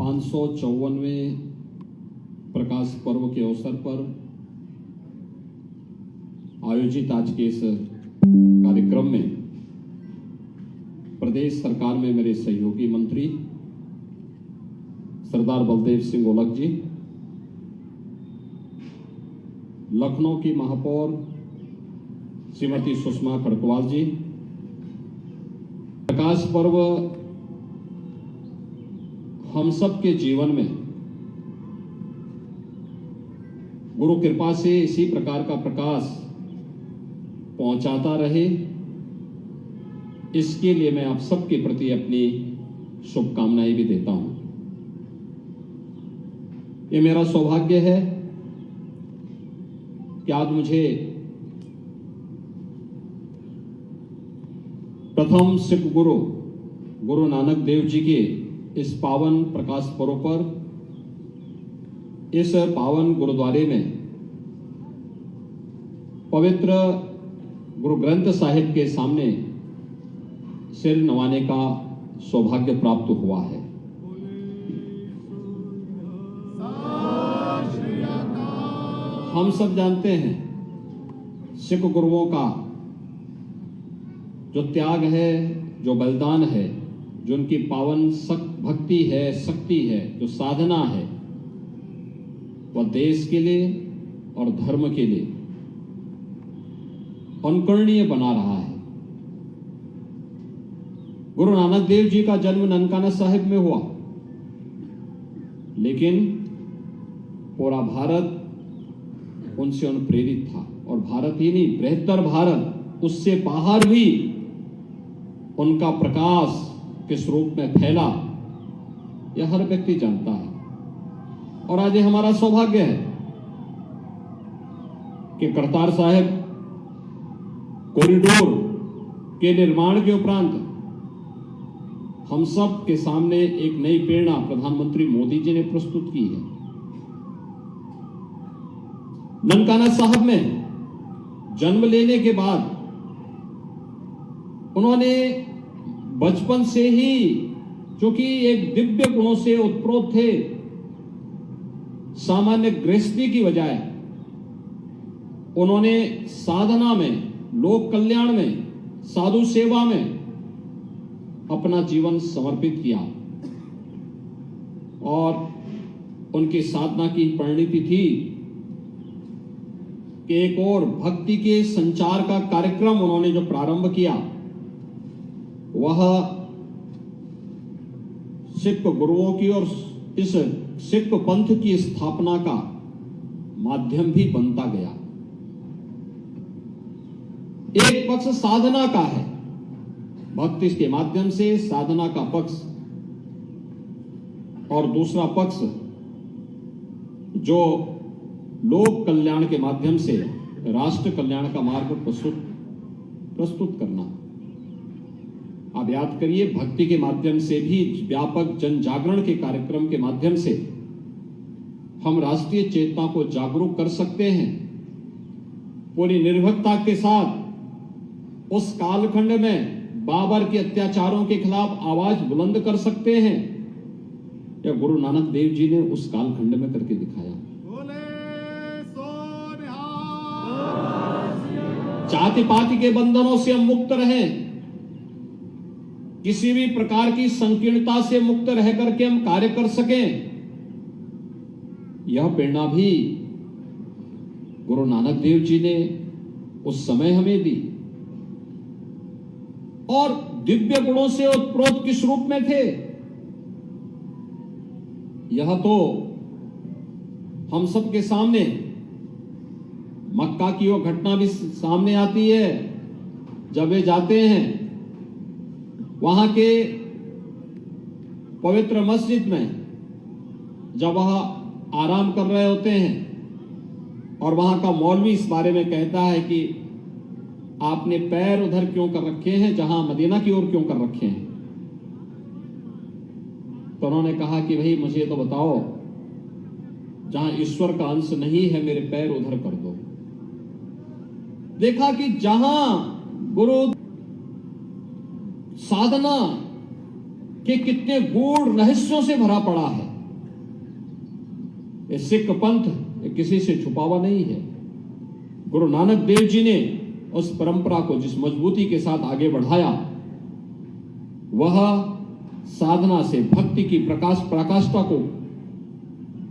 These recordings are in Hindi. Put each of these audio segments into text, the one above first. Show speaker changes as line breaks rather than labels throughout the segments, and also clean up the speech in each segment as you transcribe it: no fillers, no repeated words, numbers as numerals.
554वें प्रकाश पर्व के अवसर पर आयोजित आज के इस कार्यक्रम में प्रदेश सरकार में मेरे सहयोगी मंत्री सरदार बलदेव सिंह ओलख जी, लखनऊ की महापौर श्रीमती सुषमा खड़गवाल जी, प्रकाश पर्व हम सब के जीवन में गुरु कृपा से इसी प्रकार का प्रकाश पहुंचाता रहे, इसके लिए मैं आप सबके प्रति अपनी शुभकामनाएं भी देता हूं। ये मेरा सौभाग्य है कि आज मुझे प्रथम सिख गुरु नानक देव जी के इस पावन प्रकाश पर्व पर इस पावन गुरुद्वारे में पवित्र गुरु ग्रंथ साहिब के सामने सिर नवाने का सौभाग्य प्राप्त हुआ है। हम सब जानते हैं सिख गुरुओं का जो त्याग है, जो बलिदान है, जो उनकी पावन भक्ति है, शक्ति है, जो साधना है, वह देश के लिए और धर्म के लिए अनुकरणीय बना रहा है। गुरु नानक देव जी का जन्म ननकाना साहिब में हुआ, लेकिन पूरा भारत उनसे अनुप्रेरित था, और भारत ही नहीं, बृहत्तर भारत, उससे बाहर भी उनका प्रकाश किस रूप में फैला, यह हर व्यक्ति जानता है। और आज हमारा सौभाग्य है कि करतार साहिब कॉरिडोर के निर्माण के उपरांत हम सब के सामने एक नई प्रेरणा प्रधानमंत्री मोदी जी ने प्रस्तुत की है। ननकाना साहब में जन्म लेने के बाद उन्होंने बचपन से ही, जो कि एक दिव्य गुणों से उत्प्रोत थे, सामान्य गृहस्थी की बजाय उन्होंने साधना में, लोक कल्याण में, साधु सेवा में अपना जीवन समर्पित किया। और उनकी साधना की परिणति थी कि एक और भक्ति के संचार का कार्यक्रम उन्होंने जो प्रारंभ किया, वह सिख गुरुओं की और इस सिख पंथ की स्थापना का माध्यम भी बनता गया। एक पक्ष साधना का है, भक्ति के माध्यम से साधना का पक्ष, और दूसरा पक्ष जो लोक कल्याण के माध्यम से राष्ट्र कल्याण का मार्ग प्रस्तुत करना। आप याद करिए, भक्ति के माध्यम से भी, व्यापक जन जागरण के कार्यक्रम के माध्यम से हम राष्ट्रीय चेतना को जागरूक कर सकते हैं। पूरी निर्भीकता के साथ उस कालखंड में बाबर के अत्याचारों के खिलाफ आवाज बुलंद कर सकते हैं, या गुरु नानक देव जी ने उस कालखंड में करके दिखाया। जाति पाति के बंधनों से हम मुक्त रहें, किसी भी प्रकार की संकीर्णता से मुक्त रह करके हम कार्य कर सकें, यह प्रेरणा भी गुरु नानक देव जी ने उस समय हमें दी। और दिव्य गुणों से उत्प्रोत किस रूप में थे, यह तो हम सबके सामने मक्का की वो घटना भी सामने आती है। जब वे जाते हैं वहां के पवित्र मस्जिद में, जब वह आराम कर रहे होते हैं, और वहां का मौलवी इस बारे में कहता है कि आपने पैर उधर क्यों कर रखे हैं, जहां मदीना की ओर क्यों कर रखे हैं। तो उन्होंने कहा कि भाई मुझे तो बताओ, जहां ईश्वर का अंश नहीं है, मेरे पैर उधर कर दो। देखा कि जहां गुरु साधना के कितने गूढ़ रहस्यों से भरा पड़ा है, ये सिख पंथ ये किसी से छुपा हुआ नहीं है। गुरु नानक देव जी ने उस परंपरा को जिस मजबूती के साथ आगे बढ़ाया, वह साधना से भक्ति की प्रकाष्ठा को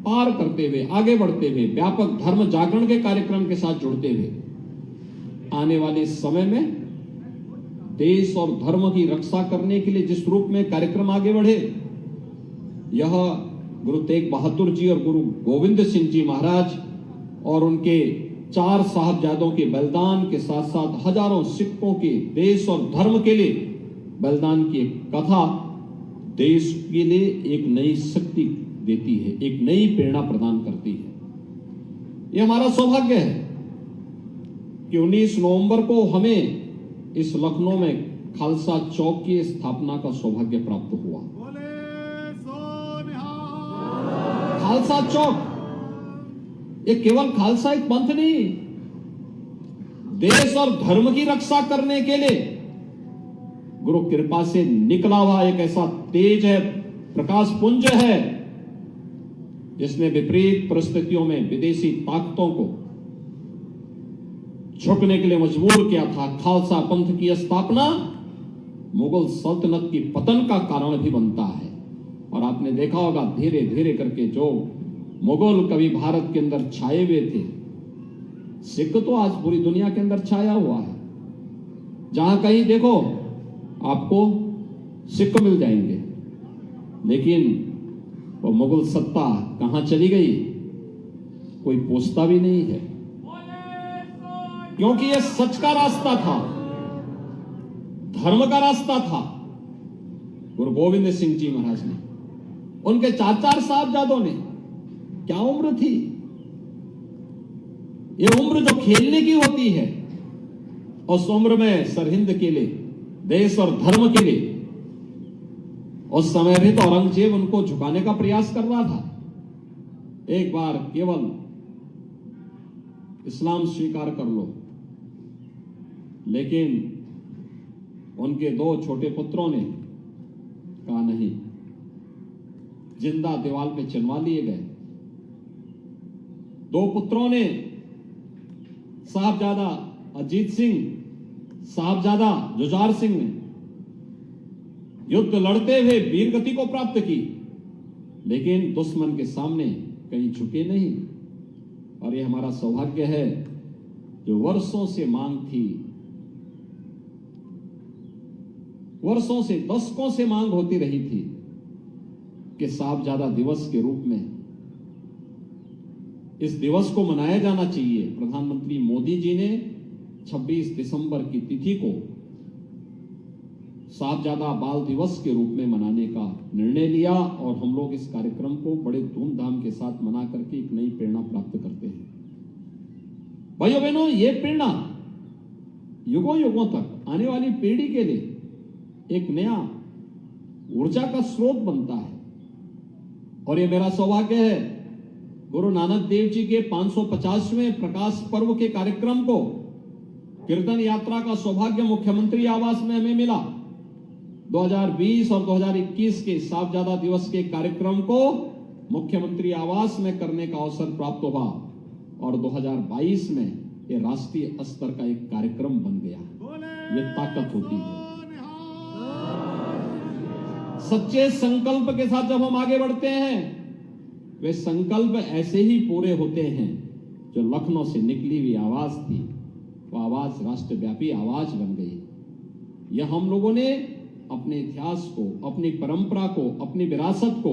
पार करते हुए, आगे बढ़ते हुए, व्यापक धर्म जागरण के कार्यक्रम के साथ जुड़ते हुए आने वाले समय में देश और धर्म की रक्षा करने के लिए जिस रूप में कार्यक्रम आगे बढ़े, यह गुरु तेग बहादुर जी और गुरु गोविंद सिंह जी महाराज और उनके 4 साहबजादों के बलिदान के साथ साथ हजारों सिखों के देश और धर्म के लिए बलिदान की एक कथा देश के लिए एक नई शक्ति देती है, एक नई प्रेरणा प्रदान करती है। यह हमारा सौभाग्य है कि 19 नवंबर को हमें इस लखनऊ में खालसा चौक की स्थापना का सौभाग्य प्राप्त हुआ। खालसा चौक ये केवल खालसा एक पंथ नहीं, देश और धर्म की रक्षा करने के लिए गुरु कृपा से निकला हुआ एक ऐसा तेज है, प्रकाश पुंज है, जिसने विपरीत परिस्थितियों में विदेशी ताकतों को झुकने के लिए मजबूर किया था। खालसा पंथ की स्थापना मुगल सल्तनत की पतन का कारण भी बनता है। और आपने देखा होगा धीरे धीरे करके जो मुगल कभी भारत के अंदर छाए हुए थे, सिख तो आज पूरी दुनिया के अंदर छाया हुआ है। जहां कहीं देखो आपको सिख मिल जाएंगे, लेकिन वो मुगल सत्ता कहां चली गई कोई पूछता भी नहीं है, क्योंकि यह सच का रास्ता था, धर्म का रास्ता था। गुरु गोविंद सिंह जी महाराज ने, उनके 4 साहबजादों ने, क्या उम्र थी, ये उम्र जो खेलने की होती है, उस उम्र में सरहिंद के लिए, देश और धर्म के लिए, उस समय भी तो औरंगजेब उनको झुकाने का प्रयास कर रहा था। एक बार केवल इस्लाम स्वीकार कर लो, लेकिन उनके 2 छोटे पुत्रों ने कहा नहीं, जिंदा दीवार पे चिनवा लिए गए। 2 पुत्रों ने, साहबजादा अजीत सिंह, साहबजादा जुझार सिंह ने युद्ध लड़ते हुए वीर गति को प्राप्त की, लेकिन दुश्मन के सामने कहीं झुके नहीं। और यह हमारा सौभाग्य है जो वर्षों से मांग थी, वर्षों से, दशकों से मांग होती रही थी कि साहबजादा दिवस के रूप में इस दिवस को मनाया जाना चाहिए। प्रधानमंत्री मोदी जी ने 26 दिसंबर की तिथि को साहबजादा बाल दिवस के रूप में मनाने का निर्णय लिया, और हम लोग इस कार्यक्रम को बड़े धूमधाम के साथ मना करके एक नई प्रेरणा प्राप्त करते हैं। भाइयों बहनों, ये प्रेरणा युगों युगों तक आने वाली पीढ़ी के लिए एक नया ऊर्जा का स्रोत बनता है। और ये मेरा सौभाग्य है, गुरु नानक देव जी के 550वें प्रकाश पर्व के कार्यक्रम को, कीर्तन यात्रा का सौभाग्य मुख्यमंत्री आवास में हमें मिला। 2020 और 2021 के साहबजादा दिवस के कार्यक्रम को मुख्यमंत्री आवास में करने का अवसर प्राप्त हुआ, और 2022 में ये राष्ट्रीय स्तर का एक कार्यक्रम बन गया। ये ताकत होती है। सच्चे संकल्प के साथ जब हम आगे बढ़ते हैं, वे संकल्प ऐसे ही पूरे होते हैं। जो लखनऊ से निकली हुई आवाज थी, वो आवाज राष्ट्रव्यापी आवाज बन गई। यह हम लोगों ने अपने इतिहास को, अपनी परंपरा को, अपनी विरासत को,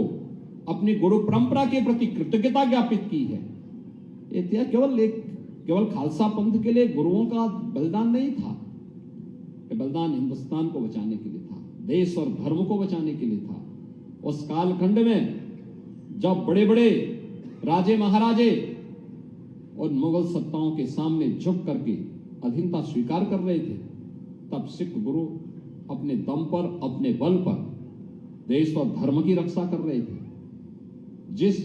अपनी गुरु परंपरा के प्रति कृतज्ञता ज्ञापित की है। इतिहास केवल खालसा पंथ के लिए गुरुओं का बलिदान नहीं था, ये बलिदान हिंदुस्तान को बचाने के लिए था, देश और धर्म को बचाने के लिए था। उस कालखंड में जब बड़े बड़े राजे महाराजे और मुगल सत्ताओं के सामने झुक करके अधीनता स्वीकार कर रहे थे, तब सिख गुरु अपने दम पर, अपने बल पर देश और धर्म की रक्षा कर रहे थे। जिस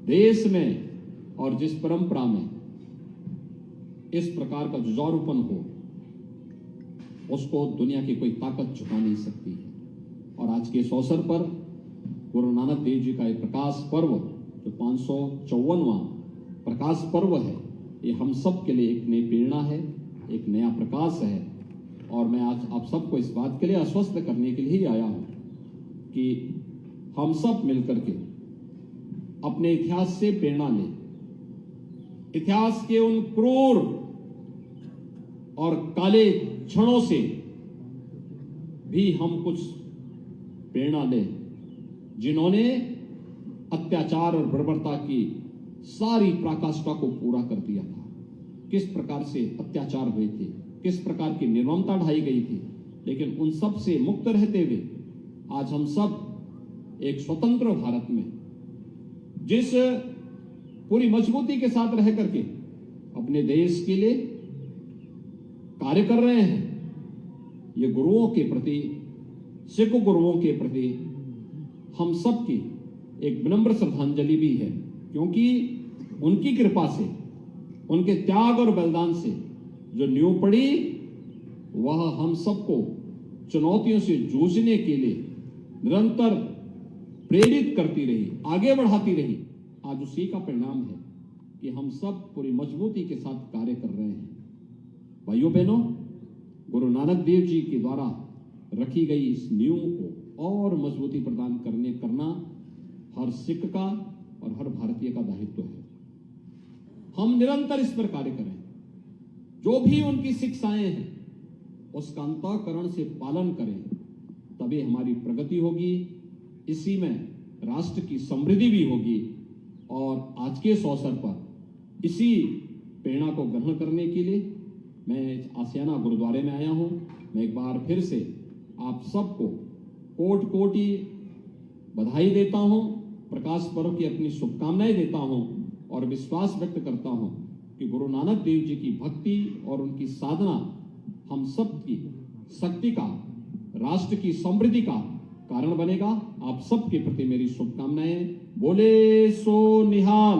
देश में और जिस परंपरा में इस प्रकार का जुझारूपन हो, उसको दुनिया की कोई ताकत झुका नहीं सकती है। और आज के इस अवसर पर गुरु नानक देव जी का एक प्रकाश पर्व जो 554वां प्रकाश पर्व है, ये हम सब के लिए एक नई प्रेरणा है, एक नया प्रकाश है। और मैं आज आप सबको इस बात के लिए आश्वस्त करने के लिए ही आया हूं कि हम सब मिलकर के अपने इतिहास से प्रेरणा लें। इतिहास के उन क्रूर और काले क्षणों से भी हम कुछ प्रेरणा लें, जिन्होंने अत्याचार और बर्बरता की सारी पराकाष्ठा को पूरा कर दिया था। किस प्रकार से अत्याचार हुए थे, किस प्रकार की निर्ममता ढाई गई थी, लेकिन उन सब से मुक्त रहते हुए आज हम सब एक स्वतंत्र भारत में जिस पूरी मजबूती के साथ रह करके अपने देश के लिए कार्य कर रहे हैं, ये गुरुओं के प्रति, सिख गुरुओं के प्रति हम सब की एक विनम्र श्रद्धांजलि भी है, क्योंकि उनकी कृपा से, उनके त्याग और बलिदान से जो नींव पड़ी, वह हम सबको चुनौतियों से जूझने के लिए निरंतर प्रेरित करती रही, आगे बढ़ाती रही। आज उसी का परिणाम है कि हम सब पूरी मजबूती के साथ कार्य कर रहे हैं। भाइयों बहनों, गुरु नानक देव जी के द्वारा रखी गई इस नींव को और मजबूती प्रदान करना हर सिख का और हर भारतीय का दायित्व है। हम निरंतर इस पर कार्य करें, जो भी उनकी शिक्षाएं हैं उसका अंतःकरण से पालन करें, तभी हमारी प्रगति होगी, इसी में राष्ट्र की समृद्धि भी होगी। और आज के इस अवसर पर इसी प्रेरणा को ग्रहण करने के लिए मैं आसियाना गुरुद्वारे में आया हूं। मैं एक बार फिर से आप सबको कोटि कोटि बधाई देता हूं, प्रकाश पर्व की अपनी शुभकामनाएं देता हूं और विश्वास व्यक्त करता हूं कि गुरु नानक देव जी की भक्ति और उनकी साधना हम सब की शक्ति का, राष्ट्र की समृद्धि का कारण बनेगा। आप सबके प्रति मेरी शुभकामनाएं। बोले सो निहाल।